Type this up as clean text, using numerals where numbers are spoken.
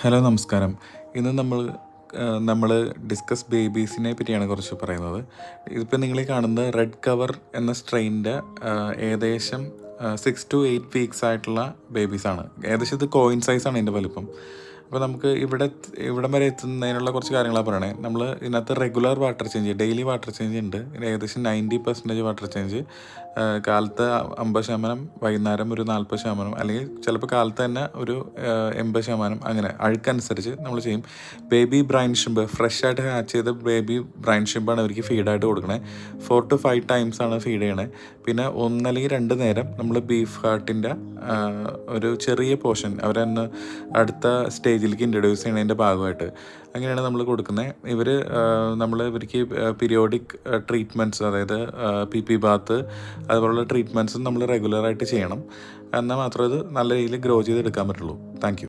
Hello നമസ്കാരം. ഇന്ന് നമ്മൾ ഡിസ്കസ് ബേബീസിനെ പറ്റിയാണ് കുറച്ച് പറയുന്നത്. ഇതിപ്പോൾ നിങ്ങൾ കാണുന്നത് റെഡ് കവർ എന്ന സ്ട്രെയിനിൻ്റെ ഏകദേശം 6 to 8 വീക്സ് ആയിട്ടുള്ള ബേബീസാണ്. ഏകദേശം ഇത് കോയിൻ സൈസാണ് ഇതിൻ്റെ വലുപ്പം. അപ്പോൾ നമുക്ക് ഇവിടം വരെ എത്തുന്നതിനുള്ള കുറച്ച് കാര്യങ്ങളാണ് പറയണേ. നമ്മൾ ഇതിനകത്ത് regular water change, daily water change ഉണ്ട്. ഏകദേശം 90% വാട്ടർ ചേഞ്ച്, കാലത്ത് 50%, വൈകുന്നേരം ഒരു 40%, അല്ലെങ്കിൽ ചിലപ്പോൾ കാലത്ത് തന്നെ ഒരു 80%, അങ്ങനെ അഴുക്കനുസരിച്ച് നമ്മൾ ചെയ്യും. ബേബി ബ്രൈൻ ഷിമ്പ്, ഫ്രഷ് ആയിട്ട് ഹാച്ച് ചെയ്ത ബേബി ബ്രൈൻ ഷിമ്പാണ് അവർക്ക് ഫീഡായിട്ട് കൊടുക്കണേ. 4 to 5 ടൈംസ് ആണ് ഫീഡ് ചെയ്യണേ. പിന്നെ 1 അല്ലെങ്കിൽ 2 നേരം നമ്മൾ ബീഫ് ഹാർട്ടിൻ്റെ ഒരു ചെറിയ പോർഷൻ അവരെന്ന് അടുത്ത സ്റ്റേജിലേക്ക് ഇൻട്രൊഡ്യൂസ് ചെയ്യുന്നതിൻ്റെ ഭാഗമായിട്ട് അങ്ങനെയാണ് നമ്മൾ കൊടുക്കുന്നത്. ഇവർക്ക് പീരിയോഡിക് ട്രീറ്റ്മെൻറ്റ്സ്, അതായത് പി ബാത്ത് അതുപോലുള്ള ട്രീറ്റ്മെൻറ്റ്സും നമ്മൾ റെഗുലറായിട്ട് ചെയ്യണം. എന്നാൽ മാത്രമേ ഇത് നല്ല രീതിയിൽ ഗ്രോ ചെയ്തെടുക്കാൻ പറ്റുള്ളൂ. Thank you.